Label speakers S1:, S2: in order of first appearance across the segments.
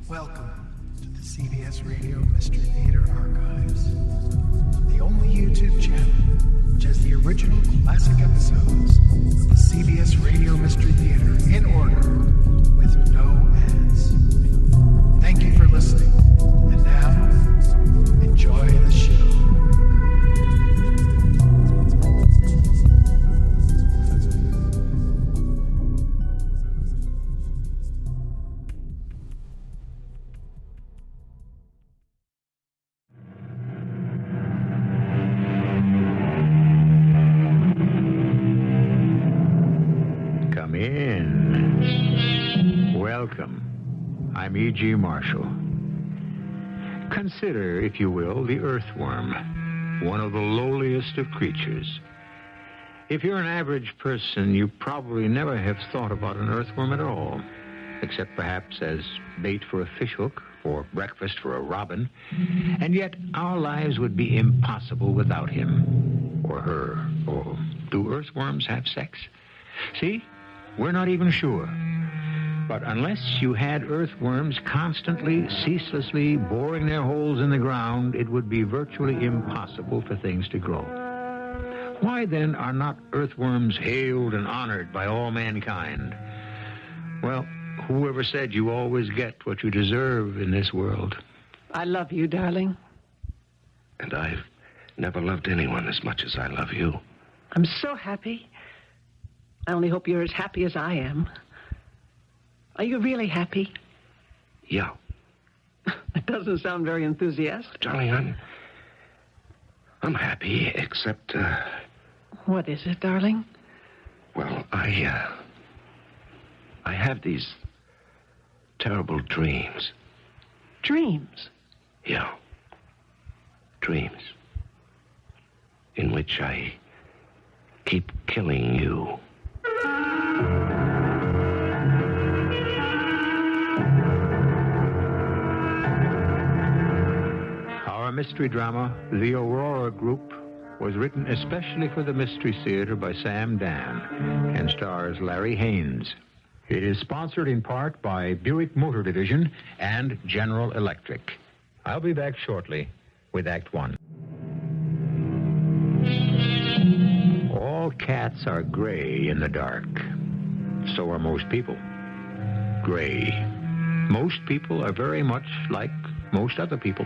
S1: Welcome to the CBS Radio Mystery Theater Archives, the only YouTube channel which has the original classic episodes of the CBS Radio Mystery Theater in order with no ads. Thank you for listening, and now, enjoy the show.
S2: Come in. Welcome. I'm E.G. Marshall. Consider, if you will, the earthworm, one of the lowliest of creatures. If you're an average person, you probably never have thought about an earthworm at all, except perhaps as bait for a fishhook or breakfast for a robin. And yet our lives would be impossible without him or her. Or do earthworms have sex? See? We're not even sure. But unless you had earthworms constantly, ceaselessly boring their holes in the ground, it would be virtually impossible for things to grow. Why, then, are not earthworms hailed and honored by all mankind? Well, whoever said you always get what you deserve in this world?
S3: I love you, darling.
S4: And I've never loved anyone as much as I love you.
S3: I'm so happy. I only hope you're as happy as I am. Are you really happy?
S4: Yeah.
S3: It doesn't sound very enthusiastic.
S4: Darling, I'm happy, except,
S3: What is it, darling?
S4: well, I have these terrible dreams.
S3: Dreams?
S4: Yeah. Dreams. In which I keep killing you.
S2: Our mystery drama, The AURORA Group, was written especially for the Mystery Theater by Sam Dann and stars Larry Haines. It is sponsored in part by Buick Motor Division and General Electric. I'll be back shortly with Act One. All cats are gray in the dark. So are most people. Gray. Most people are very much like most other people.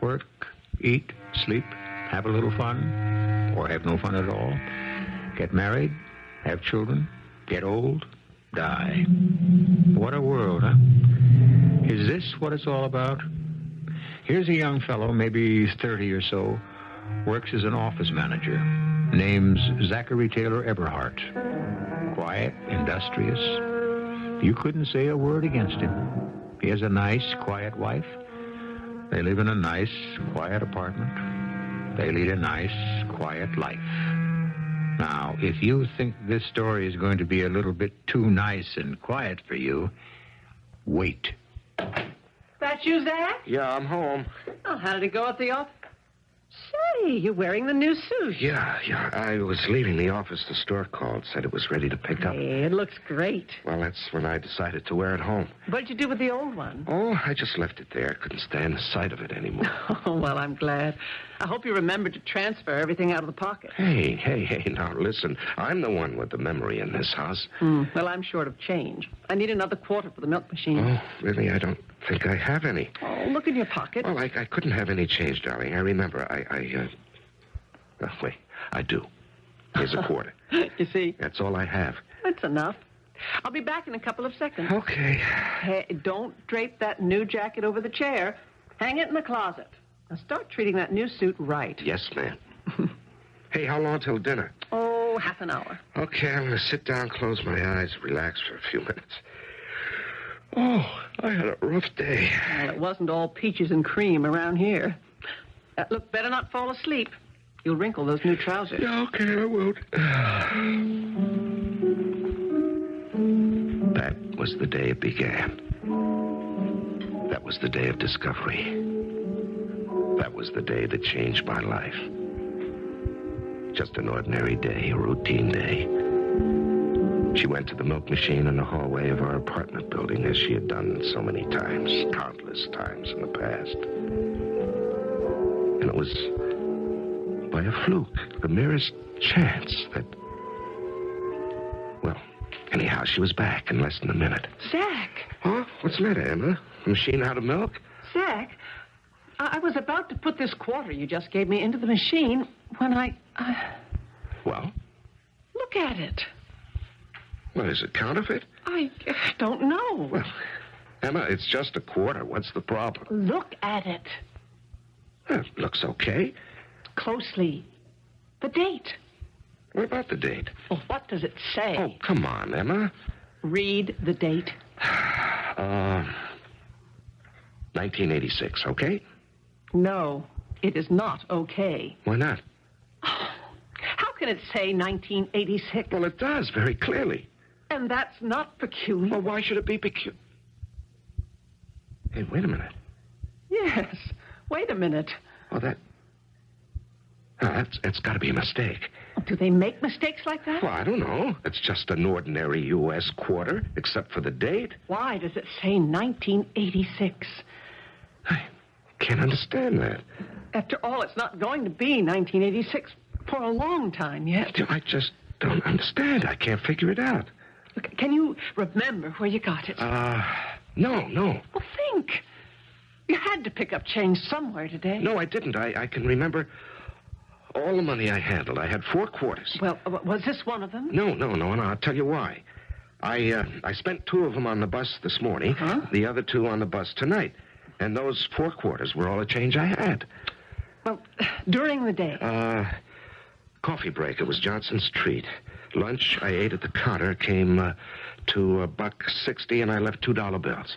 S2: Work, eat, sleep, have a little fun, or have no fun at all. Get married, have children, get old, die. What a world, huh? Is this what it's all about? Here's a young fellow, maybe 30 or so, works as an office manager. Name's Zachary Taylor Eberhardt. Quiet, industrious. You couldn't say a word against him. He has a nice, quiet wife. They live in a nice, quiet apartment. They lead a nice, quiet life. Now, if you think this story is going to be a little bit too nice and quiet for you, wait.
S3: That you, Zach?
S4: Yeah, I'm home.
S3: Oh, how did it go at the office? Say, you're wearing the new suit.
S4: Yeah. I was leaving the office. The store called, said it was ready to pick up.
S3: Hey, it looks great.
S4: Well, that's when I decided to wear it home.
S3: What did you do with the old one?
S4: Oh, I just left it there. Couldn't stand the sight of it anymore.
S3: Oh, well, I'm glad. I hope you remembered to transfer everything out of the pocket.
S4: Hey, now listen. I'm the one with the memory in this house.
S3: Well, I'm short of change. I need another quarter for the milk machine.
S4: Oh, really? I don't think I have any.
S3: Oh, look in your pocket.
S4: Well, I couldn't have any change, darling. I remember. Oh, wait. I do. Here's a quarter.
S3: You see?
S4: That's all I have.
S3: That's enough. I'll be back in a couple of seconds.
S4: Okay.
S3: Hey, don't drape that new jacket over the chair. Hang it in the closet. Now start treating that new suit right.
S4: Yes, ma'am. Hey, how long till dinner?
S3: Oh, half an hour.
S4: Okay, I'm going to sit down, close my eyes, relax for a few minutes. Oh, I had a rough day.
S3: Well, it wasn't all peaches and cream around here. Look, better not fall asleep. You'll wrinkle those new trousers.
S4: Yeah, okay, I won't. That was the day it began. That was the day of discovery. That was the day that changed my life. Just an ordinary day, a routine day. She went to the milk machine in the hallway of our apartment building, as she had done so many times, countless times in the past. And it was by a fluke, the merest chance that... Well, anyhow, she was back in less than a minute.
S3: Zach!
S4: Huh? What's the matter, Emma? The machine out of milk?
S3: Zach, I was about to put this quarter you just gave me into the machine when I...
S4: Well?
S3: Look at it.
S4: What, is it counterfeit?
S3: I don't know.
S4: Well, Emma, it's just a quarter. What's the problem?
S3: Look at it.
S4: Well, it looks okay.
S3: Closely. The date.
S4: What about the date?
S3: Well, what does it say?
S4: Oh, come on, Emma.
S3: Read the date.
S4: 1986, okay?
S3: No, it is not okay.
S4: Why not?
S3: How can it say 1986?
S4: Well, it does, very clearly.
S3: And that's not peculiar.
S4: Well, why should it be peculiar? Hey, wait a minute.
S3: Yes. Wait a minute.
S4: Oh, that's got to be a mistake.
S3: Do they make mistakes like that?
S4: Well, I don't know. It's just an ordinary U.S. quarter, except for the date.
S3: Why does it say 1986?
S4: I can't understand that.
S3: After all, it's not going to be 1986 for a long time yet.
S4: I just don't understand. I can't figure it out.
S3: Look, can you remember where you got it?
S4: No.
S3: Well, think. You had to pick up change somewhere today.
S4: No, I didn't. I can remember all the money I handled. I had 4 quarters.
S3: Well, was this one of them?
S4: No, and I'll tell you why. I spent 2 of them on the bus this morning, the other 2 on the bus tonight. And those 4 quarters were all the change I had.
S3: Well, during the day?
S4: Coffee break, it was Johnson's treat. Lunch, I ate at the counter, came to $1.60, and I left $2 bills.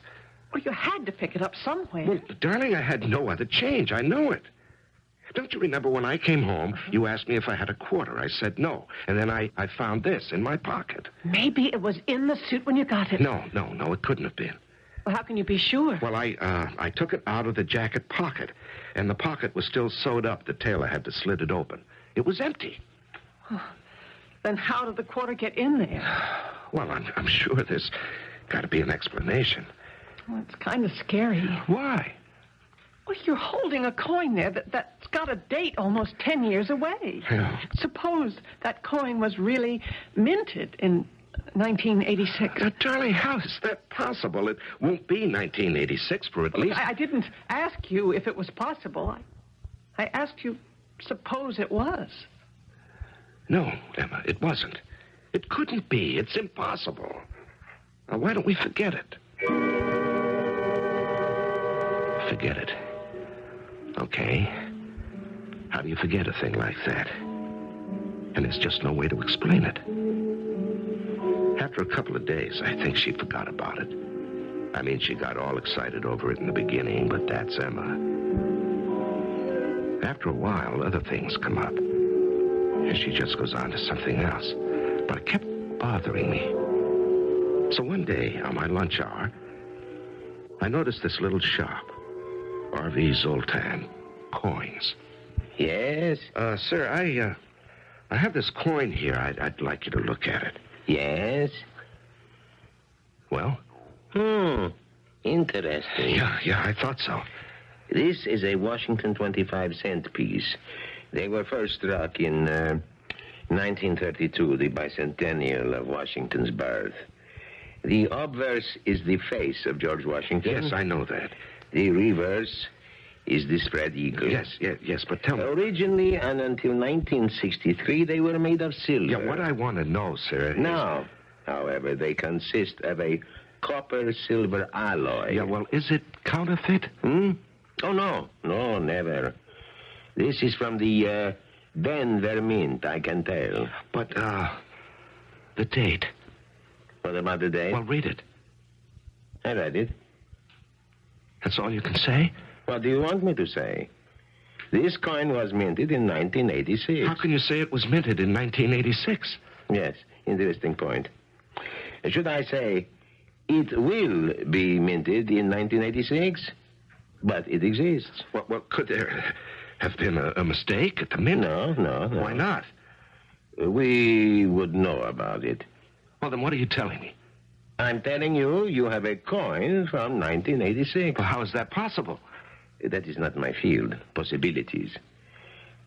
S3: Well, you had to pick it up somewhere.
S4: Well, darling, I had no other change. I know it. Don't you remember when I came home, you asked me if I had a quarter? I said no. And then I found this in my pocket.
S3: Maybe it was in the suit when you got it.
S4: No, it couldn't have been.
S3: Well, how can you be sure?
S4: Well, I took it out of the jacket pocket, and the pocket was still sewed up. The tailor had to slit it open. It was empty.
S3: Then how did the quarter get in there?
S4: Well, I'm sure there's got to be an explanation.
S3: Well, it's kind of scary.
S4: Why?
S3: Well, you're holding a coin there that's got a date almost 10 years away.
S4: Yeah.
S3: Suppose that coin was really minted in 1986.
S4: Darling, how is that possible? It won't be 1986 for at least...
S3: I didn't ask you if it was possible. I asked you, suppose it was.
S4: No, Emma, it wasn't. It couldn't be. It's impossible. Now, why don't we forget it? Forget it. Okay. How do you forget a thing like that? And there's just no way to explain it. After a couple of days, I think she forgot about it. I mean, she got all excited over it in the beginning, but that's Emma. After a while, other things come up. And she just goes on to something else. But it kept bothering me. So one day, on my lunch hour, I noticed this little shop. R.V. Zoltan. Coins.
S5: Yes?
S4: Sir, I have this coin here. I'd like you to look at it.
S5: Yes?
S4: Well?
S5: Interesting.
S4: Yeah, I thought so.
S5: This is a Washington 25-cent piece. They were first struck in 1932, the bicentennial of Washington's birth. The obverse is the face of George Washington.
S4: Yes, I know that.
S5: The reverse is the spread eagle.
S4: Yes, but tell me.
S5: Originally, and until 1963, they were made of silver.
S4: Yeah, what I want to know, sir,
S5: Now, however, they consist of a copper-silver alloy.
S4: Yeah, well, is it counterfeit?
S5: Oh, no, never. This is from the Denver Mint, I can tell.
S4: But, the date.
S5: What about the date?
S4: Well, read it.
S5: I read it.
S4: That's all you can say?
S5: What do you want me to say? This coin was minted in 1986.
S4: How can you say it was minted in 1986?
S5: Yes, interesting point. Should I say, it will be minted in 1986? But it exists.
S4: Well, could there have been a mistake at the mint?
S5: No.
S4: Why not?
S5: We would know about it.
S4: Well, then what are you telling me?
S5: I'm telling you, you have a coin from 1986.
S4: Well, how is that possible?
S5: That is not my field. Possibilities.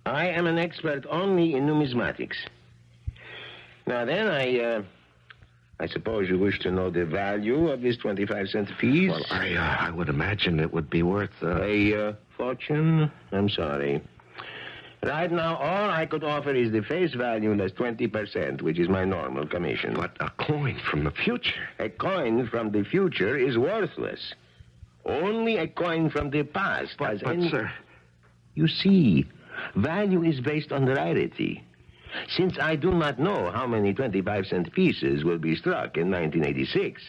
S5: I am an expert only in numismatics. Now then, I suppose you wish to know the value of this 25-cent piece?
S4: Well, I would imagine it would be worth...
S5: A fortune? I'm sorry. Right now, all I could offer is the face value less 20%, which is my normal commission.
S4: But a coin from the future.
S5: A coin from the future is worthless. Only a coin from the past has any...
S4: sir...
S5: You see, value is based on rarity. Since I do not know how many 25-cent pieces will be struck in 1986,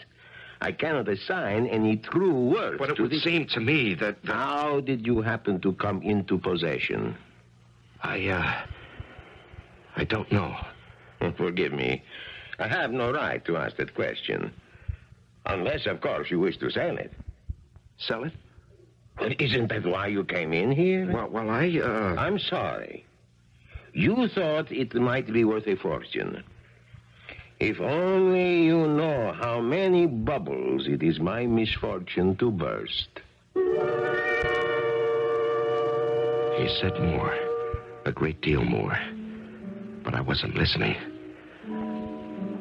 S5: I cannot assign any true worth
S4: But it
S5: to
S4: would
S5: this.
S4: seem to me that...
S5: How did you happen to come into possession?
S4: I don't know.
S5: Forgive me. I have no right to ask that question. Unless, of course, you wish to sell it.
S4: Sell it?
S5: Well, isn't that why you came in here?
S4: Well,
S5: I'm sorry. You thought it might be worth a fortune. If only you know how many bubbles it is my misfortune to burst.
S4: He said more. A great deal more. But I wasn't listening.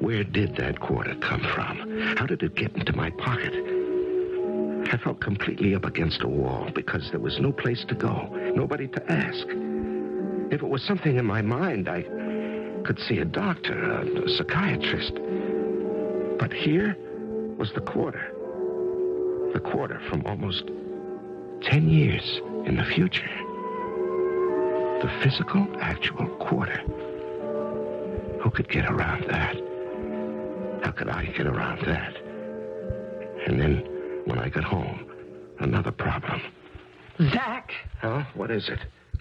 S4: Where did that quarter come from? How did it get into my pocket? I felt completely up against a wall because there was no place to go, nobody to ask. If it was something in my mind, I could see a doctor, a psychiatrist. But here was the quarter. The quarter from almost 10 years in the future. The physical, actual quarter. Who could get around that? How could I get around that? And then, when I got home, another problem.
S3: Zach,
S4: Huh? What is it?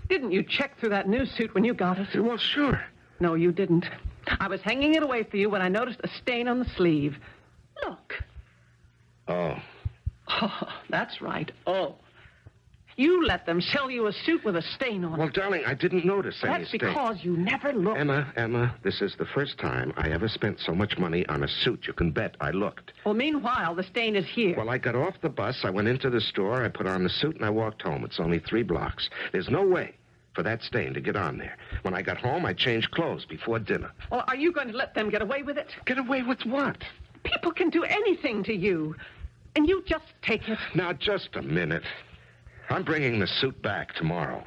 S3: didn't you check through that new suit when you got it?
S4: Well, sure.
S3: No, you didn't. I was hanging it away for you when I noticed a stain on the sleeve. Look.
S4: Oh.
S3: Oh, that's right. Oh. You let them sell you a suit with a stain on
S4: Well,
S3: it.
S4: darling, I didn't notice any
S3: That's
S4: stain.
S3: because you never looked.
S4: Emma, this is the first time I ever spent so much money on a suit. You can bet I looked.
S3: Well, meanwhile, the stain is here.
S4: Well, I got off the bus, I went into the store, I put on the suit, and I walked home. It's only 3 blocks. There's no way for that stain to get on there. When I got home, I changed clothes before dinner.
S3: Well, are you going to let them get away with it?
S4: Get away with what?
S3: People can do anything to you. And you just take it.
S4: Now, just a minute. I'm bringing the suit back tomorrow.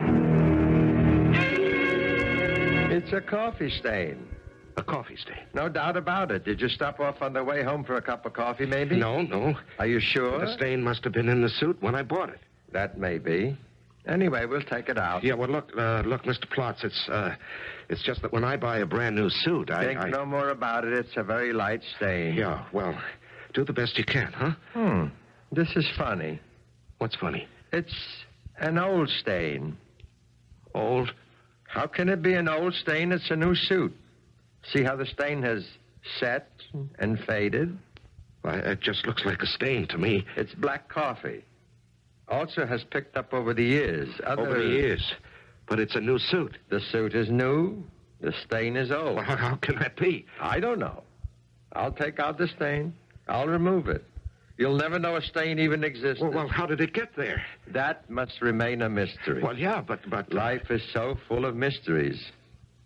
S6: It's a coffee stain.
S4: A coffee stain?
S6: No doubt about it. Did you stop off on the way home for a cup of coffee, maybe?
S4: No.
S6: Are you sure?
S4: The stain must have been in the suit when I bought it.
S6: That may be. Anyway, we'll take it out.
S4: Yeah, well, look, Mr. Plotz, it's just that when I buy a brand new suit,
S6: Think no more about it. It's a very light stain.
S4: Yeah, well, do the best you can, huh?
S6: This is funny.
S4: What's funny?
S6: It's an old stain.
S4: Old?
S6: How can it be an old stain? It's a new suit. See how the stain has set and faded?
S4: Why, it just looks like a stain to me.
S6: It's black coffee. Also has picked up over the years.
S4: Over the years. But it's a new suit.
S6: The suit is new. The stain is old.
S4: Well, how can that be?
S6: I don't know. I'll take out the stain. I'll remove it. You'll never know a stain even existed.
S4: Well, how did it get there?
S6: That must remain a mystery.
S4: Well, yeah, but...
S6: Life is so full of mysteries.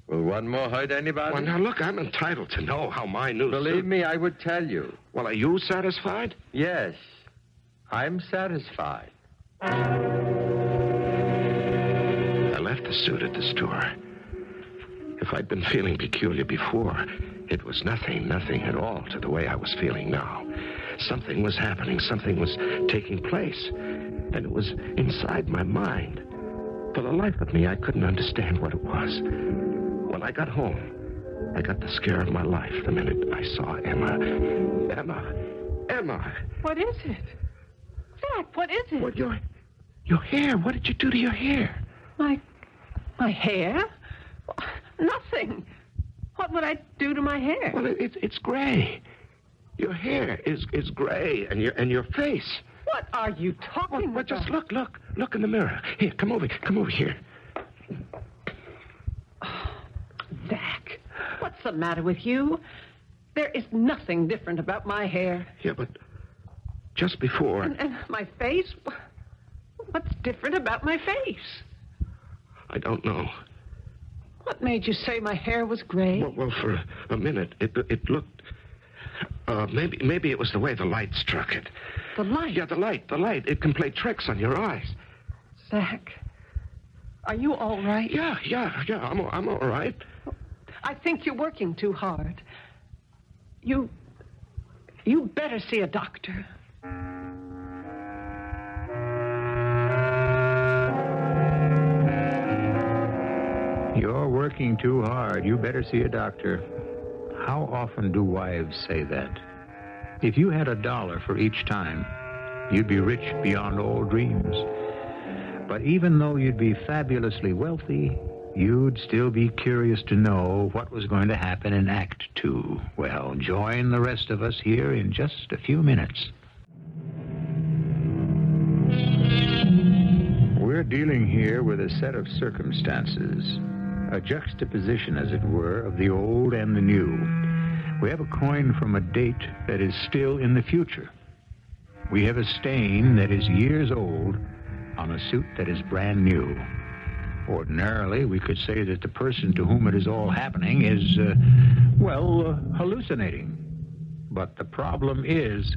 S6: Will one more hurt anybody?
S4: Well, now, look, I'm entitled to know how my new
S6: Believe
S4: suit...
S6: me, I would tell you.
S4: Well, are you satisfied?
S6: Yes. I'm satisfied.
S4: I left the suit at the store. If I'd been feeling peculiar before, it was nothing at all to the way I was feeling now. Something was happening, something was taking place, and it was inside my mind. For the life of me, I couldn't understand what it was. When I got home, I got the scare of my life the minute I saw Emma. Emma!
S3: What is it? Zach, what is it?
S4: What, your hair? What did you do to your hair?
S3: My hair? Nothing. What would I do to my hair?
S4: Well, it's gray. Your hair is gray, and your face.
S3: What are you talking
S4: Well,
S3: about?
S4: just look in the mirror. Here, come over here.
S3: Zach, what's the matter with you? There is nothing different about my hair.
S4: Yeah, but just before...
S3: And my face? What's different about my face?
S4: I don't know.
S3: What made you say my hair was gray?
S4: Well, for a minute, it looked... maybe it was the way the light struck it.
S3: The light?
S4: Yeah, the light. It can play tricks on your eyes.
S3: Zach, are you all right?
S4: Yeah, I'm all right.
S3: I think you're working too hard. You better see a doctor.
S2: You're working too hard. You better see a doctor. How often do wives say that? If you had $1 for each time, you'd be rich beyond all dreams. But even though you'd be fabulously wealthy, you'd still be curious to know what was going to happen in Act 2. Well, join the rest of us here in just a few minutes. We're dealing here with a set of circumstances, a juxtaposition, as it were, of the old and the new. We have a coin from a date that is still in the future. We have a stain that is years old on a suit that is brand new. Ordinarily, we could say that the person to whom it is all happening is, hallucinating. But the problem is,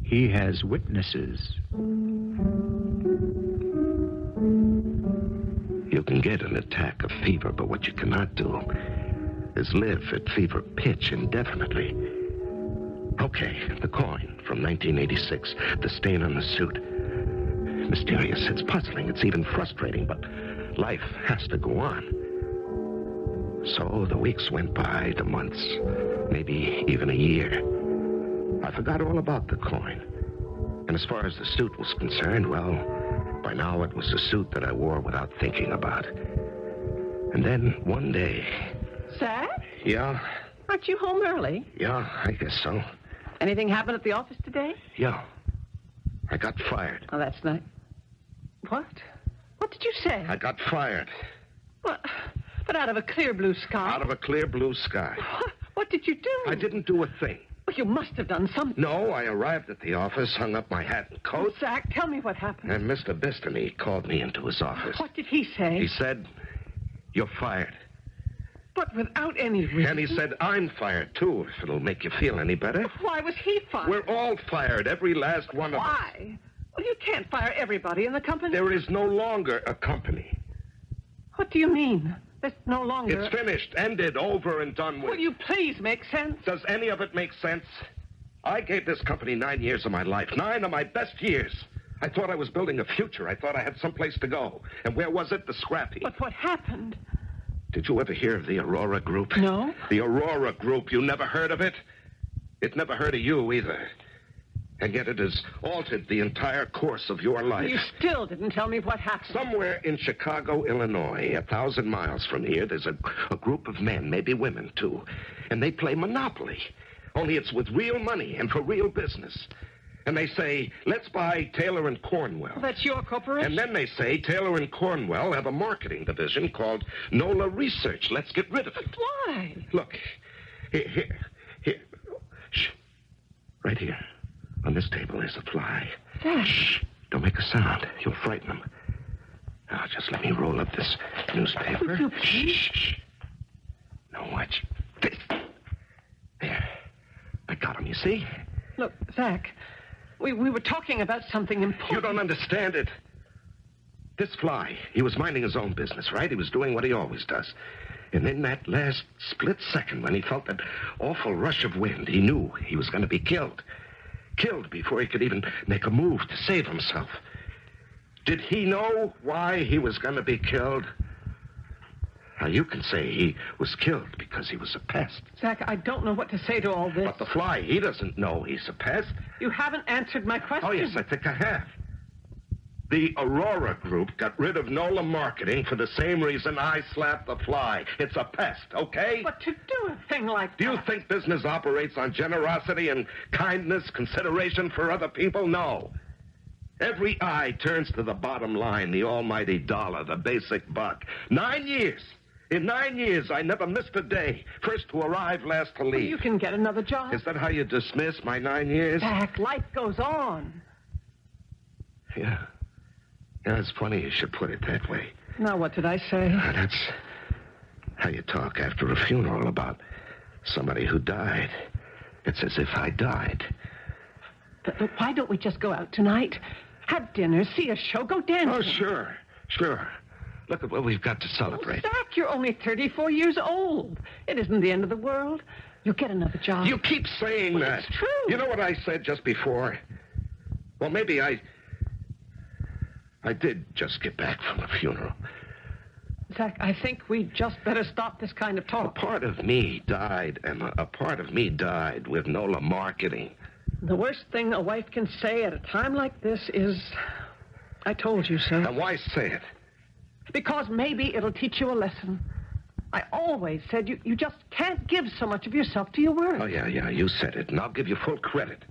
S2: he has witnesses.
S4: You can get an attack of fever, but what you cannot do is live at fever pitch indefinitely. Okay, the coin from 1986, the stain on the suit. Mysterious, it's puzzling, it's even frustrating, but life has to go on. So the weeks went by, the months, maybe even a year. I forgot all about the coin. And as far as the suit was concerned, well, by now it was a suit that I wore without thinking about. And then one day...
S3: Zach?
S4: Yeah?
S3: Aren't you home early?
S4: Yeah, I guess so.
S3: Anything happened at the office today?
S4: Yeah. I got fired.
S3: Oh, that's nice. What? What did you say?
S4: I got fired.
S3: What? But out of a clear blue sky.
S4: Out of a clear blue sky.
S3: What did you do?
S4: I didn't do a thing.
S3: Well, you must have done something.
S4: No, I arrived at the office, hung up my hat and coat.
S3: Oh, Zach, tell me what happened.
S4: And Mr. Bistany called me into his office.
S3: What did he say?
S4: He said, "You're fired."
S3: But without any reason.
S4: And he said, "I'm fired, too, if it'll make you feel any better."
S3: Why was he fired?
S4: We're all fired, every last one of us.
S3: Why? Well, you can't fire everybody in the company.
S4: There is no longer a company.
S3: What do you mean? There's no longer...
S4: It's finished, ended, over and done with.
S3: Will you please make sense?
S4: Does any of it make sense? I gave this company 9 years of my life, 9 of my best years. I thought I was building a future. I thought I had someplace to go. And where was it? The scrap heap.
S3: But what happened?
S4: Did you ever hear of the AURORA group?
S3: No.
S4: The AURORA group. You never heard of it? It never heard of you either. And yet it has altered the entire course of your life.
S3: You still didn't tell me what happened.
S4: Somewhere in Chicago, Illinois, 1,000 miles from here, there's a group of men, maybe women, too. And they play Monopoly. Only it's with real money and for real business. And they say, let's buy Taylor and Cornwell.
S3: That's your corporation?
S4: And then they say Taylor and Cornwell have a marketing division called NOLA Research. Let's get rid of it.
S3: But why?
S4: Look, here. Shh. Right here. On this table is a fly.
S3: Zach.
S4: Shh. Don't make a sound. You'll frighten them. Now, just let me roll up this newspaper.
S3: Would you please?
S4: Shh. Now, watch this. There. I got him, you see?
S3: Look, Zach, we were talking about something important.
S4: You don't understand it. This fly, he was minding his own business, right? He was doing what he always does. And in that last split second when he felt that awful rush of wind, he knew he was going to be killed. Killed before he could even make a move to save himself. Did he know why he was going to be killed? Now, you can say he was killed because he was a pest.
S3: Zach, I don't know what to say to all this.
S4: But the fly, he doesn't know he's a pest.
S3: You haven't answered my question.
S4: Oh, yes, I think I have. The AURORA group got rid of NOLA Marketing for the same reason I slapped the fly. It's a pest, okay?
S3: But to do a thing like
S4: Do you
S3: that...
S4: think business operates on generosity and kindness, consideration for other people? No. Every eye turns to the bottom line, the almighty dollar, the basic buck. 9 years. In 9 years, I never missed a day. First to arrive, last to leave.
S3: You can get another job.
S4: Is that how you dismiss my 9 years?
S3: Zach, life goes on.
S4: Yeah. Yeah, it's funny you should put it that way.
S3: Now, what did I say?
S4: That's how you talk after a funeral about somebody who died. It's as if I died.
S3: But why don't we just go out tonight? Have dinner, see a show, go dancing.
S4: Oh, sure. Look at what we've got to celebrate.
S3: Zach, you're only 34 years old. It isn't the end of the world. You'll get another job.
S4: You keep saying that.
S3: It's true.
S4: You know what I said just before? Well, maybe I did just get back from the funeral.
S3: Zach, I think we just better stop this kind of
S4: A
S3: talk.
S4: part of me died, Emma. A part of me died with Nola marketing.
S3: The worst thing a wife can say at a time like this is, I told you so.
S4: And why say it?
S3: Because maybe it'll teach you a lesson. I always said you just can't give so much of yourself to your work.
S4: Oh, yeah, you said it, and I'll give you full credit.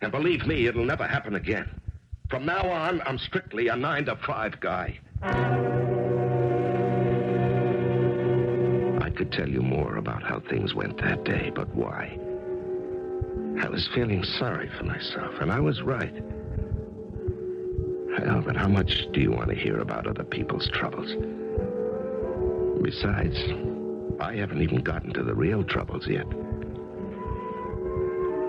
S4: And believe me, it'll never happen again. From now on, I'm strictly a 9-to-5 guy. I could tell you more about how things went that day, but why? I was feeling sorry for myself, and I was right. Well, but how much do you want to hear about other people's troubles? Besides, I haven't even gotten to the real troubles yet.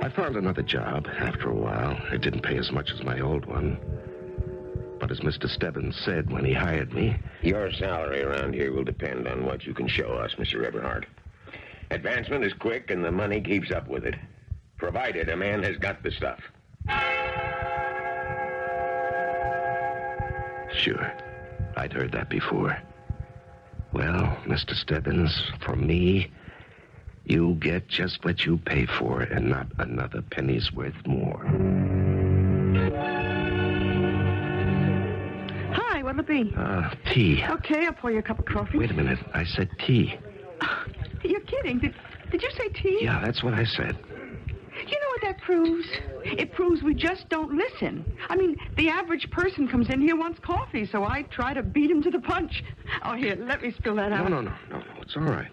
S4: I found another job after a while. It didn't pay as much as my old one. But as Mr. Stebbins said when he hired me...
S5: Your salary around here will depend on what you can show us, Mr. Eberhard. Advancement is quick and the money keeps up with it. Provided a man has got the stuff.
S4: Sure. I'd heard that before. Well, Mr. Stebbins, for me, you get just what you pay for and not another penny's worth more.
S7: Hi, what'll it be?
S4: Tea.
S7: Okay, I'll pour you a cup of coffee.
S4: Wait a minute. I said tea.
S7: You're kidding. Did you say tea?
S4: Yeah, that's what I said.
S7: You know what that proves? It proves we just don't listen. I mean, the average person comes in here wants coffee, so I try to beat him to the punch. Oh, here, let me spill that out.
S4: No. It's all right.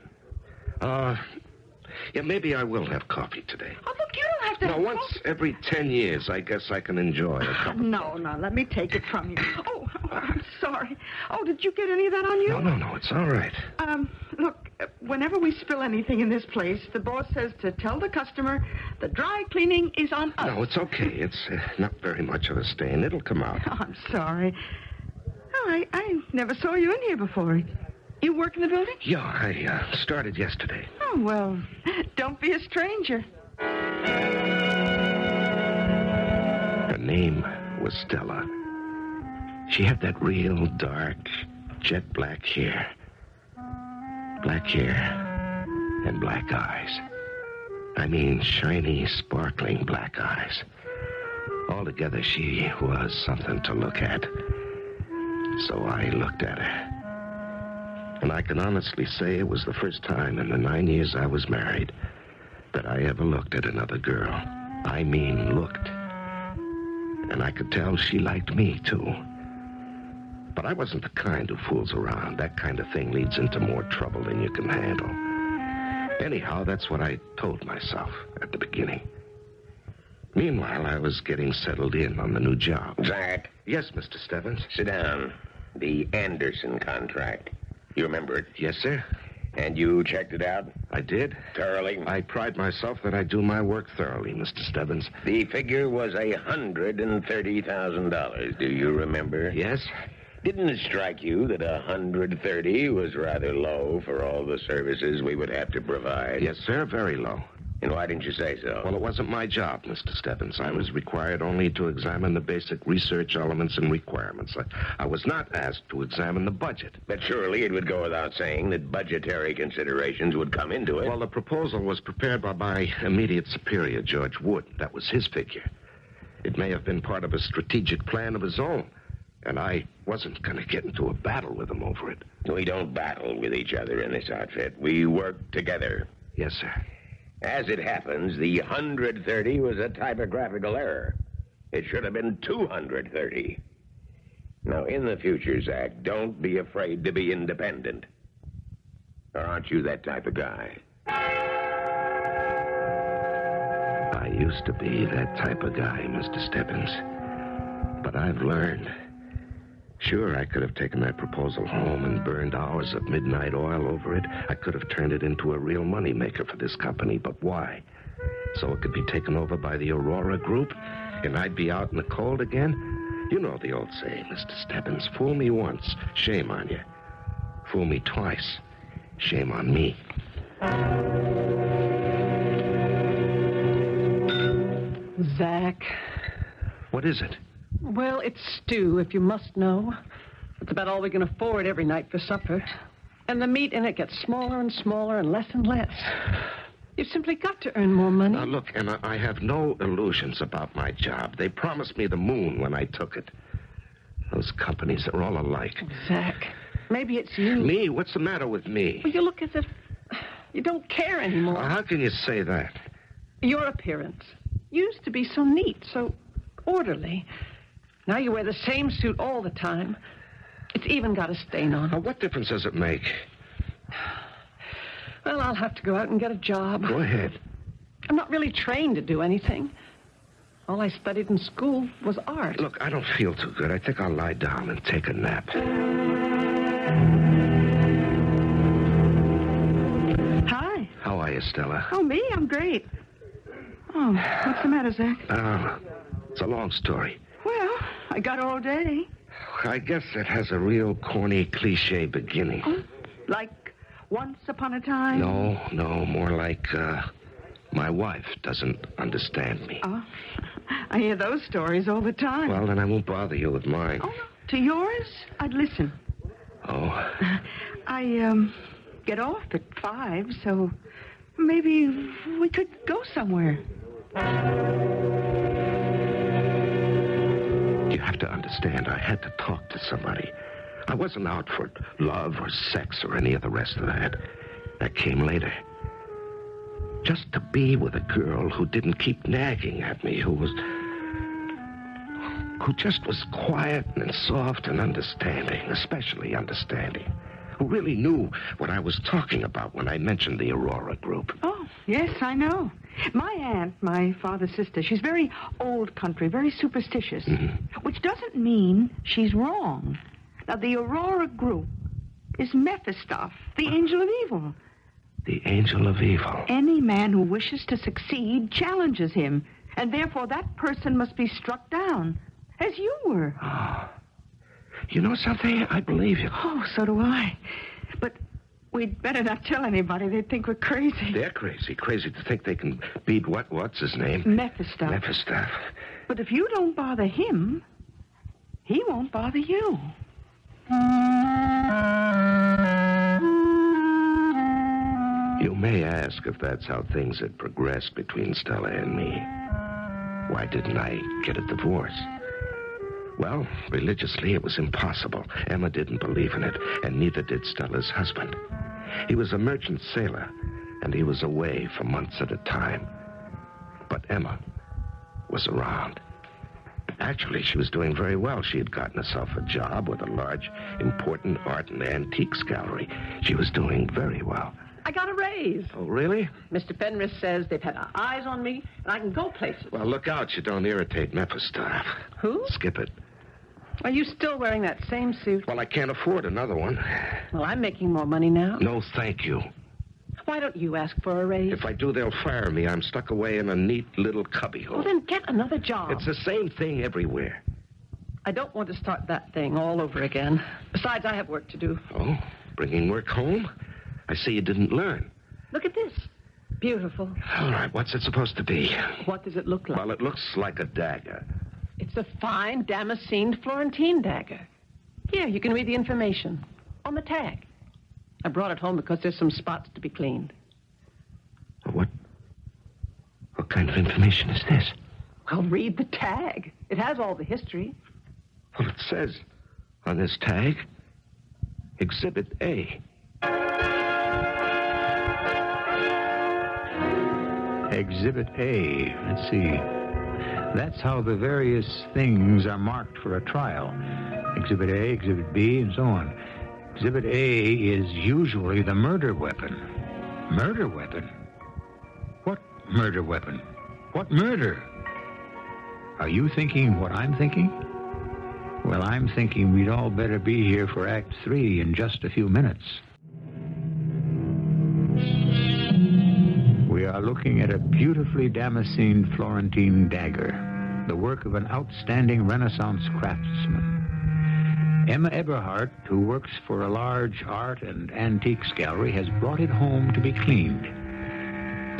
S4: Yeah, maybe I will have coffee today.
S7: Oh, look, you don't have to
S4: No,
S7: have
S4: once
S7: coffee.
S4: every 10 years, I guess I can enjoy a cup.
S7: No, let me take it from you. Oh, I'm sorry. Oh, did you get any of that on you?
S4: No, it's all right.
S7: Look, whenever we spill anything in this place, the boss says to tell the customer the dry cleaning is on us.
S4: No, it's okay. It's not very much of a stain. It'll come out.
S7: Oh, I'm sorry. Oh, I never saw you in here before. You work in the building?
S4: Yeah, I started yesterday.
S7: Oh, well, don't be a stranger.
S4: Her name was Stella. She had that real dark, jet black hair. Black hair and black eyes. I mean, shiny, sparkling black eyes. Altogether, she was something to look at. So I looked at her. And I can honestly say it was the first time in the 9 years I was married that I ever looked at another girl. I mean, looked. And I could tell she liked me, too. But I wasn't the kind who fools around. That kind of thing leads into more trouble than you can handle. Anyhow, that's what I told myself at the beginning. Meanwhile, I was getting settled in on the new job.
S5: Zach,
S4: Yes, Mr. Stebbins.
S5: sit down. The Anderson contract. You remember it?
S4: Yes, sir.
S5: And you checked it out
S4: I did.
S5: thoroughly?
S4: I pride myself that I do my work thoroughly, Mr. Stebbins.
S5: The figure was $130,000. Do you remember?
S4: Yes?
S5: Didn't it strike you that 130 was rather low for all the services we would have to provide?
S4: Yes, sir. Very low.
S5: And why didn't you say so?
S4: Well, it wasn't my job, Mr. Stebbins. I was required only to examine the basic research elements and requirements. I was not asked to examine the budget.
S5: But surely it would go without saying that budgetary considerations would come into it.
S4: Well, the proposal was prepared by my immediate superior, George Wood. That was his figure. It may have been part of a strategic plan of his own, and I wasn't going to get into a battle with him over it.
S5: We don't battle with each other in this outfit. We work together.
S4: Yes, sir.
S5: As it happens, the 130 was a typographical error. It should have been 230. Now, in the future, Zach, don't be afraid to be independent. Or aren't you that type of guy?
S4: I used to be that type of guy, Mr. Stebbins. But I've learned. Sure, I could have taken that proposal home and burned hours of midnight oil over it. I could have turned it into a real moneymaker for this company, but why? So it could be taken over by the AURORA group, and I'd be out in the cold again? You know the old saying, Mr. Stebbins. Fool me once, shame on you. Fool me twice, shame on me.
S3: Zach.
S4: What is it?
S3: Well, it's stew, if you must know. It's about all we can afford every night for supper. And the meat in it gets smaller and smaller and less. You've simply got to earn more money.
S4: Now, look, Emma, I have no illusions about my job. They promised me the moon when I took it. Those companies are all alike.
S3: Zach, maybe it's you.
S4: Me? What's the matter with me?
S3: Well, you look as if you don't care anymore.
S4: How can you say that?
S3: Your appearance used to be so neat, so orderly. Now you wear the same suit all the time. It's even got a stain on
S4: Now,
S3: it.
S4: what difference does it make?
S3: Well, I'll have to go out and get a job.
S4: Go ahead.
S3: I'm not really trained to do anything. All I studied in school was art.
S4: Look, I don't feel too good. I think I'll lie down and take a nap.
S7: Hi.
S4: How are you, Stella?
S7: Oh, me? I'm great. Oh, what's the matter, Zach?
S4: It's a long story.
S7: Well, I got all day.
S4: I guess it has a real corny, cliche beginning.
S7: Oh, like once upon a time?
S4: No, more like, my wife doesn't understand me.
S7: Oh, I hear those stories all the time.
S4: Well, then I won't bother you with mine.
S7: Oh, to yours, I'd listen.
S4: Oh?
S7: I, get off at 5, so maybe we could go somewhere.
S4: You have to understand, I had to talk to somebody. I wasn't out for love or sex or any of the rest of that. That came later. Just to be with a girl who didn't keep nagging at me, who just was quiet and soft and understanding, especially understanding, who really knew what I was talking about when I mentioned the AURORA group.
S7: Oh, yes, I know. My aunt, my father's sister, she's very old country, very superstitious, which doesn't mean she's wrong. Now, the AURORA group is Mephistoff, the angel of evil.
S4: The angel of evil.
S7: Any man who wishes to succeed challenges him, and therefore that person must be struck down, as you were.
S4: Oh. You know something? I believe you.
S7: Oh, so do I. But we'd better not tell anybody. They'd think we're crazy.
S4: They're crazy. Crazy to think they can beat what's his name?
S7: Mephistoff.
S4: Mephistoff.
S7: But if you don't bother him, he won't bother you.
S4: You may ask if that's how things had progressed between Stella and me. Why didn't I get a divorce? Well, religiously, it was impossible. Emma didn't believe in it, and neither did Stella's husband. He was a merchant sailor, and he was away for months at a time. But Emma was around. Actually, she was doing very well. She had gotten herself a job with a large, important art and antiques gallery. She was doing very well.
S3: I got a raise.
S4: Oh, really?
S3: Mr. Penrith says they've had eyes on me, and I can go places.
S4: Well, look out you don't irritate Mephistoff.
S3: Who?
S4: Skip it.
S3: Are you still wearing that same suit?
S4: Well, I can't afford another one.
S3: Well, I'm making more money now.
S4: No, thank you.
S3: Why don't you ask for a raise?
S4: If I do, they'll fire me. I'm stuck away in a neat little cubbyhole.
S3: Well, then get another job.
S4: It's the same thing everywhere.
S3: I don't want to start that thing all over again. Besides, I have work to do.
S4: Oh? Bringing work home? I see you didn't learn.
S3: Look at this. Beautiful.
S4: All right, what's it supposed to be?
S3: What does it look like?
S4: Well, it looks like a dagger.
S3: It's a fine damascened Florentine dagger. Here, you can read the information on the tag. I brought it home because there's some spots to be cleaned.
S4: What kind of information is this?
S3: Well, read the tag. It has all the history.
S4: Well, it says on this tag, Exhibit A.
S2: Exhibit A. Let's see. That's how the various things are marked for a trial. Exhibit A, Exhibit B, and so on. Exhibit A is usually the murder weapon. Murder weapon? What murder weapon? What murder? Are you thinking what I'm thinking? Well, I'm thinking we'd all better be here for Act 3 in just a few minutes. We are looking at a beautifully damascened Florentine dagger, the work of an outstanding Renaissance craftsman. Emma Eberhardt, who works for a large art and antiques gallery, has brought it home to be cleaned.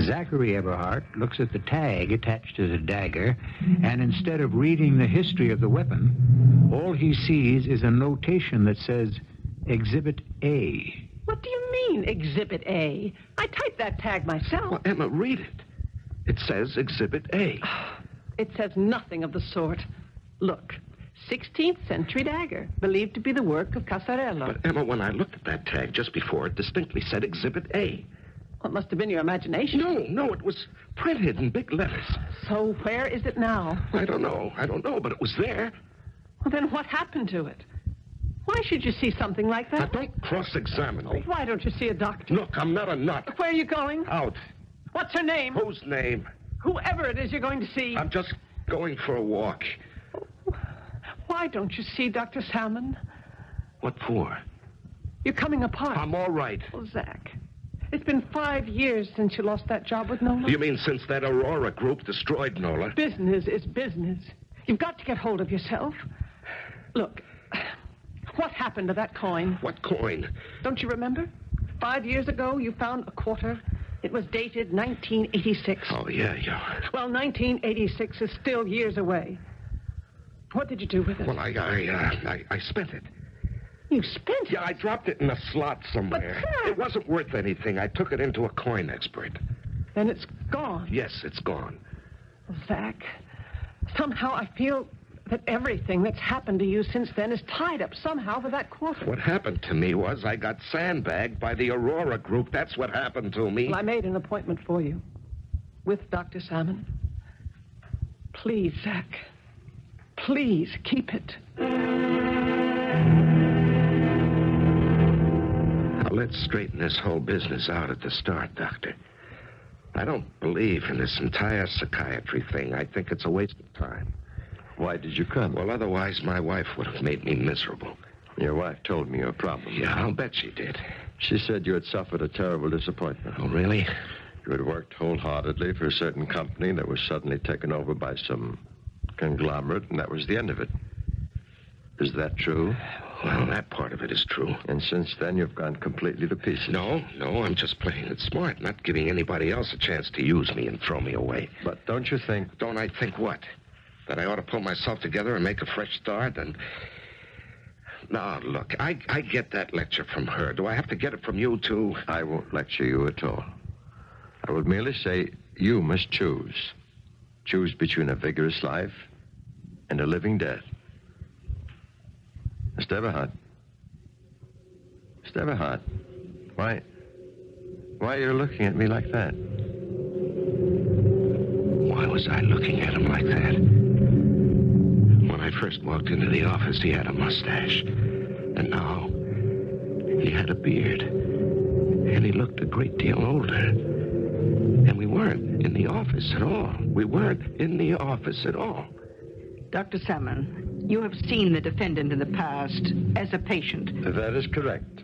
S2: Zachary Eberhardt looks at the tag attached to the dagger, and instead of reading the history of the weapon, all he sees is a notation that says, Exhibit A.
S3: What do you mean, Exhibit A? I typed that tag myself.
S4: Well, Emma, read it. It says Exhibit A.
S3: It says nothing of the sort. Look, 16th century dagger, believed to be the work of Casarello.
S4: But, Emma, when I looked at that tag just before, it distinctly said Exhibit A.
S3: Well, it must have been your imagination.
S4: No, it was printed in big letters.
S3: So where is it now?
S4: I don't know, but it was there.
S3: Well, then what happened to it? Why should you see something like
S4: Now,
S3: that?
S4: don't cross-examine me.
S3: Why don't you see a doctor?
S4: Look, I'm not a nut.
S3: Where are you going?
S4: Out.
S3: What's her name?
S4: Whose name?
S3: Whoever it is you're going to see.
S4: I'm just going for a walk.
S3: Why don't you see Dr. Salmon?
S4: What for?
S3: You're coming apart.
S4: I'm all right.
S3: Well, Zach, it's been 5 years since you lost that job with Nola.
S4: You mean since that Aurora group destroyed Nola?
S3: Business is business. You've got to get hold of yourself. Look, what happened to that coin?
S4: What coin?
S3: Don't you remember? 5 years ago, you found a quarter. It was dated 1986.
S4: Oh, yeah.
S3: Well, 1986 is still years away. What did you do with it?
S4: Well, I spent it.
S3: You spent it?
S4: Yeah, I dropped it in a slot somewhere.
S3: But, Zach!
S4: It wasn't worth anything. I took it into a coin expert.
S3: Then it's gone.
S4: Yes, it's gone.
S3: Well, Zach, somehow I feel that everything that's happened to you since then is tied up somehow with that quarter.
S4: What happened to me was I got sandbagged by the Aurora group. That's what happened to me.
S3: Well, I made an appointment for you with Dr. Salmon. Please, Zach, please keep it.
S4: Now, let's straighten this whole business out at the start, Doctor. I don't believe in this entire psychiatry thing. I think it's a waste of time.
S6: Why did you come?
S4: Well, otherwise my wife would have made me miserable.
S6: Your wife told me your problem.
S4: Yeah, I'll bet she did.
S6: She said you had suffered a terrible disappointment.
S4: Oh, really?
S6: You had worked wholeheartedly for a certain company that was suddenly taken over by some conglomerate, and that was the end of it. Is that true?
S4: Well, that part of it is true.
S6: And since then, you've gone completely to pieces.
S4: No, I'm just playing it smart, not giving anybody else a chance to use me and throw me away.
S6: But don't you think...
S4: Don't I think what? That I ought to pull myself together and make a fresh start and... Now, look, I get that lecture from her. Do I have to get it from you, too?
S6: I won't lecture you at all. I will merely say you must choose. Choose between a vigorous life and a living death. Mr. Eberhardt. Mr. Eberhardt. Why are you looking at me like that?
S4: Why was I looking at him like that? When I first walked into the office, he had a mustache. And now, he had a beard. And he looked a great deal older. And we weren't in the office at all.
S7: Dr. Salmon, you have seen the defendant in the past as a patient.
S6: That is correct.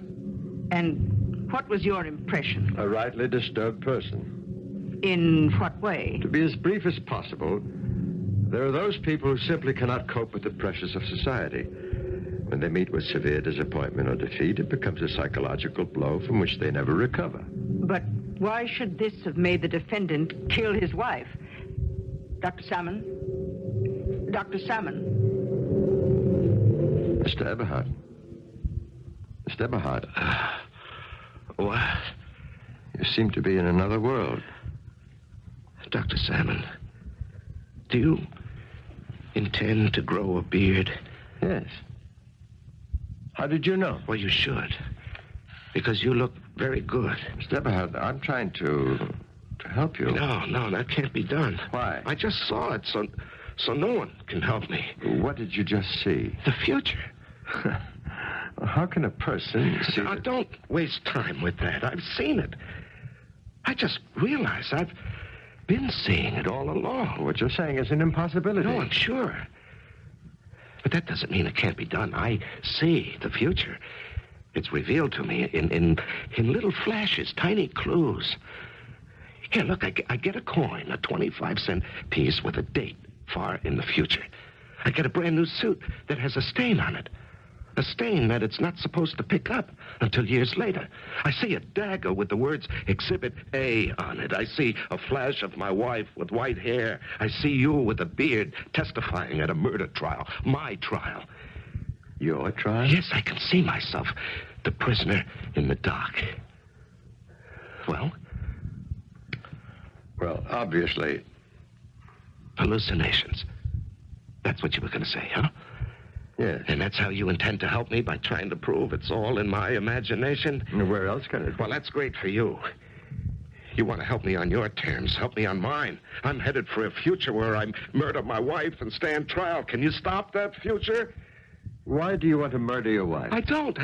S7: And what was your impression?
S6: A rightly disturbed person.
S7: In what way?
S6: To be as brief as possible, there are those people who simply cannot cope with the pressures of society. When they meet with severe disappointment or defeat, it becomes a psychological blow from which they never recover.
S7: But why should this have made the defendant kill his wife? Dr. Salmon? Dr. Salmon?
S6: Mr. Eberhardt. Mr. Eberhardt.
S4: What?
S6: You seem to be in another world.
S4: Dr. Salmon, do you intend to grow a beard?
S6: Yes. How did you know?
S4: Well, you should. Because you look very good.
S6: Mr. Eberhardt, I'm trying to help you.
S4: No, that can't be done.
S6: Why?
S4: I just saw it, so no one can help me.
S6: What did you just see?
S4: The future.
S6: How can a person see...
S4: Now, don't waste time with that. I've seen it. I just realized I've been seeing it all along.
S6: What you're saying is an impossibility.
S4: No, I'm sure. But that doesn't mean it can't be done. I see the future. It's revealed to me in little flashes, tiny clues. Here, look, I get a coin, a 25-cent piece with a date far in the future. I get a brand new suit that has a stain on it. A stain that it's not supposed to pick up until years later. I see a dagger with the words Exhibit A on it. I see a flash of my wife with white hair. I see you with a beard testifying at a murder trial. My trial.
S6: Your trial?
S4: Yes, I can see myself, the prisoner in the dock. Well?
S6: Well, obviously.
S4: Hallucinations. That's what you were going to say, huh?
S6: Yes.
S4: And that's how you intend to help me, by trying to prove it's all in my imagination?
S6: Where else can it be?
S4: Well, that's great for you. You want to help me on your terms. Help me on mine. I'm headed for a future where I murder my wife and stand trial. Can you stop that future?
S6: Why do you want to murder your wife?
S4: I don't.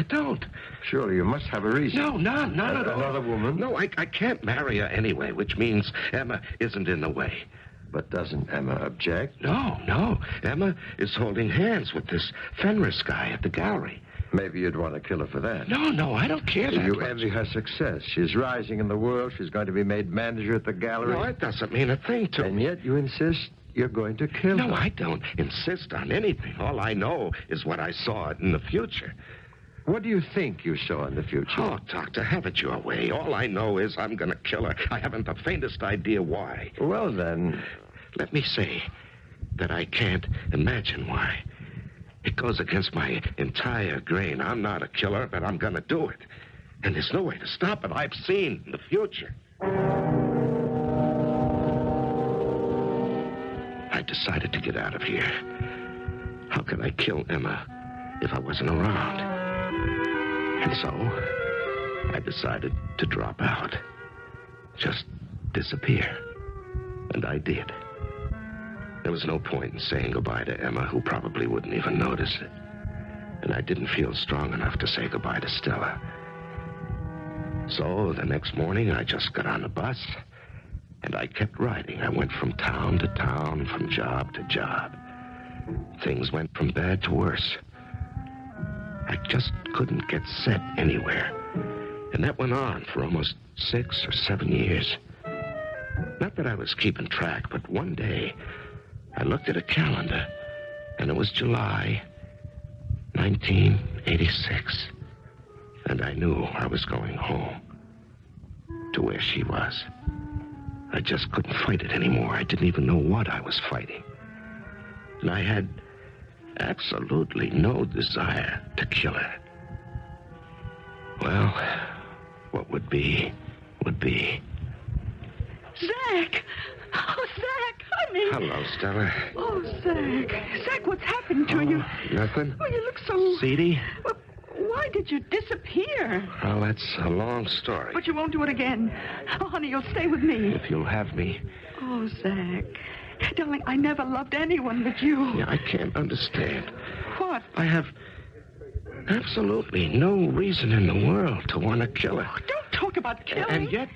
S6: Surely you must have a reason.
S4: No, not at all.
S6: Another woman?
S4: No, I can't marry her anyway, which means Emma isn't in the way.
S6: But doesn't Emma object?
S4: No. Emma is holding hands with this Fenris guy at the gallery.
S6: Maybe you'd want to kill her for that.
S4: No, I don't care that
S6: You
S4: much.
S6: envy her success. She's rising in the world. She's going to be made manager at the gallery.
S4: No, it doesn't mean a thing to
S6: And
S4: me.
S6: yet you insist you're going to kill her.
S4: No, I don't insist on anything. All I know is what I saw in the future.
S6: What do you think you saw in the future?
S4: Oh, Doctor, have it your way. All I know is I'm going to kill her. I haven't the faintest idea why.
S6: Well, then...
S4: Let me say that I can't imagine why. It goes against my entire grain. I'm not a killer, but I'm going to do it. And there's no way to stop it. I've seen the future. I decided to get out of here. How could I kill Emma if I wasn't around? And so, I decided to drop out. Just disappear. And I did. There was no point in saying goodbye to Emma, who probably wouldn't even notice it. And I didn't feel strong enough to say goodbye to Stella. So the next morning, I just got on the bus, and I kept riding. I went from town to town, from job to job. Things went from bad to worse. I just couldn't get set anywhere. And that went on for almost 6 or 7 years. Not that I was keeping track, but one day I looked at a calendar, and it was July 1986. And I knew I was going home, to where she was. I just couldn't fight it anymore. I didn't even know what I was fighting. And I had absolutely no desire to kill her. Well, what would be, would be.
S7: Zach! Oh, Zach, honey!
S4: Hello, Stella.
S7: Oh, Zach. Zach, what's happened to you?
S4: Nothing?
S7: Oh, you look so...
S4: Seedy?
S7: Well, why did you disappear?
S4: Well, that's a long story.
S7: But you won't do it again. Oh, honey, you'll stay with me.
S4: If you'll have me.
S7: Oh, Zach. Darling, I never loved anyone but you.
S4: Yeah, I can't understand.
S7: What?
S4: I have absolutely no reason in the world to want to kill her.
S7: Oh, don't talk about killing.
S4: And yet,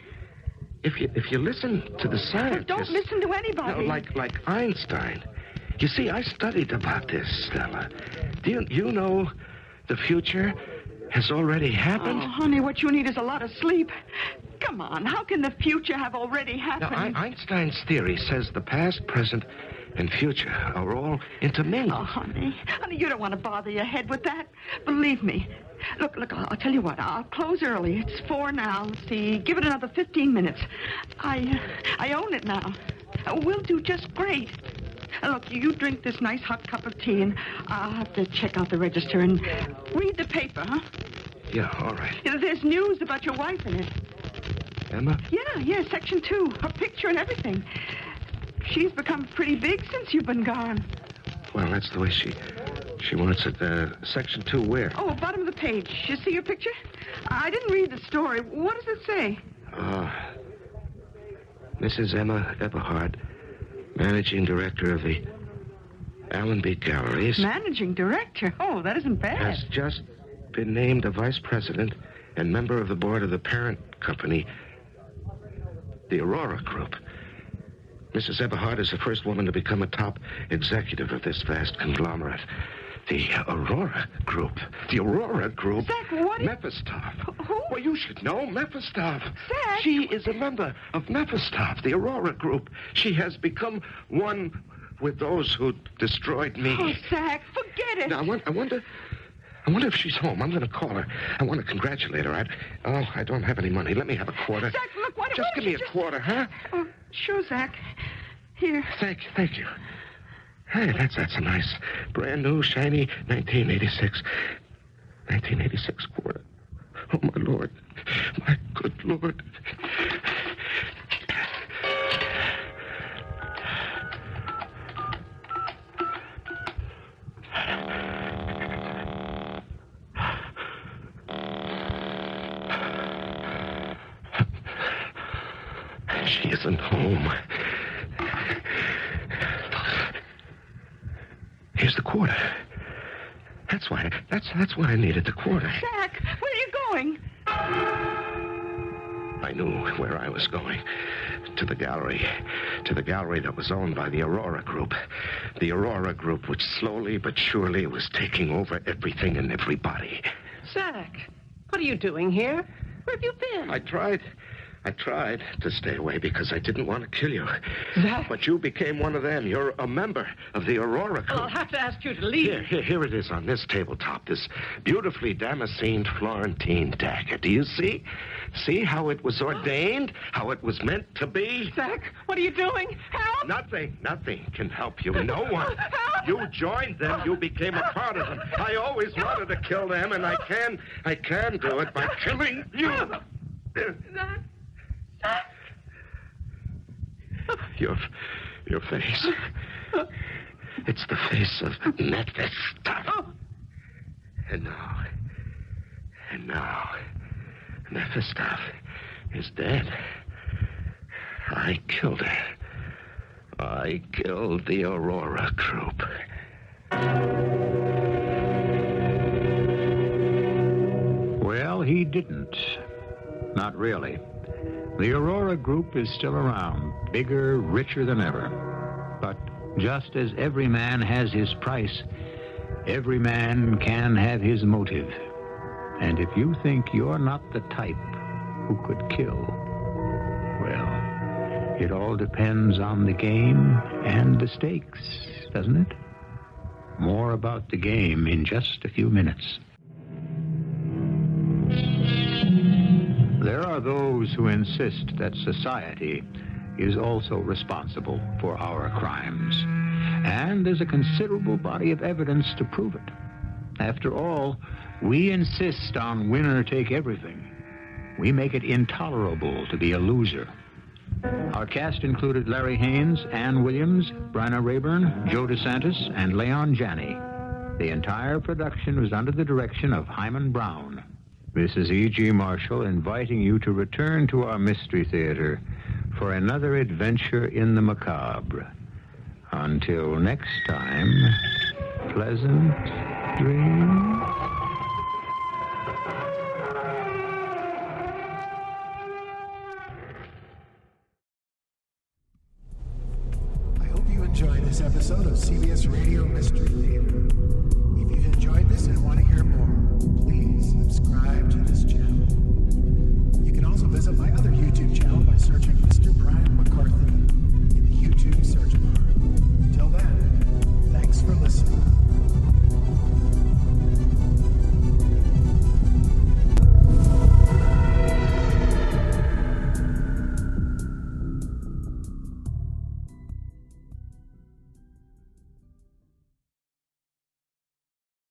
S4: if you listen to the scientists...
S7: Don't listen to anybody.
S4: No, like Einstein. You see, I studied about this, Stella. Do you know the future has already happened?
S7: Oh, honey, what you need is a lot of sleep. Come on, how can the future have already happened?
S4: Now, Einstein's theory says the past, present, and future are all intermingled.
S7: Oh, honey, you don't want to bother your head with that. Believe me. Look, I'll tell you what. I'll close early. It's 4 now. Let's see. Give it another 15 minutes. I own it now. We'll do just great. Look, you drink this nice hot cup of tea, and I'll have to check out the register and read the paper, huh?
S4: Yeah, all right.
S7: There's news about your wife in it.
S4: Emma?
S7: Yeah, Section 2. Her picture and everything. She's become pretty big since you've been gone.
S4: Well, that's the way she wants it. Section 2 where?
S7: Oh, bottom of the page. You see your picture? I didn't read the story. What does it say?
S4: Mrs. Emma Eberhard, Managing Director of the Allenby Galleries,
S7: Managing Director? Oh, that isn't bad.
S4: has just been named a vice president and member of the board of the parent company, the Aurora Group. Mrs. Eberhard is the first woman to become a top executive of this vast conglomerate. The Aurora Group. The Aurora Group.
S7: Zach, what?
S4: Mephistoph.
S7: Who?
S4: Well, you should know Mephistoph.
S7: Zach.
S4: She is a member of Mephistoph, the Aurora Group. She has become one with those who destroyed me.
S7: Oh, Zach, forget it.
S4: Now, I wonder if she's home. I'm going to call her. I want to congratulate her. I don't have any money. Let me have a quarter.
S7: Zach, look, what?
S4: Just give me a quarter, huh?
S7: Oh, sure, Zach. Here.
S4: Thank you. Hey, that's a nice, brand new, shiny 1986 quarter. Oh, my Lord. My good Lord. She isn't home. Here's the quarter. That's why I needed the quarter.
S7: Zach, where are you going?
S4: I knew where I was going. To the gallery. To the gallery that was owned by the Aurora Group. The Aurora Group, which slowly but surely was taking over everything and everybody.
S3: Zach, what are you doing here? Where have you been?
S4: I tried to stay away because I didn't want to kill you.
S3: Zach?
S4: But you became one of them. You're a member of the Aurora Group.
S3: Well, I'll have to ask you to leave.
S4: Here it is on this tabletop. This beautifully damascened Florentine dagger. Do you see? See how it was ordained? How it was meant to be?
S3: Zach, what are you doing? Help!
S4: Nothing can help you. No one. You joined them. You became a part of them. I always wanted to kill them, and I can do it by killing you. Your face. It's the face of Mephistoph. And now, Mephistoph is dead. I killed her. I killed the Aurora Group.
S2: Well, he didn't. Not really. The Aurora Group is still around, bigger, richer than ever. But just as every man has his price, every man can have his motive. And if you think you're not the type who could kill, well, it all depends on the game and the stakes, doesn't it? More about the game in just a few minutes. There are those who insist that society is also responsible for our crimes. And there's a considerable body of evidence to prove it. After all, we insist on winner take everything. We make it intolerable to be a loser. Our cast included Larry Haines, Ann Williams, Bryna Raeburn, Joe DeSantis, and Leon Janney. The entire production was under the direction of Hyman Brown. This is E.G. Marshall inviting you to return to our Mystery Theater for another adventure in the macabre. Until next time, pleasant dreams.
S1: I hope you enjoyed this episode of CBS Radio Mystery Theater. If you've enjoyed this and want to hear more, please subscribe to this channel. You can also visit my other YouTube channel by searching Mr. Brian McCarthy in the YouTube search bar.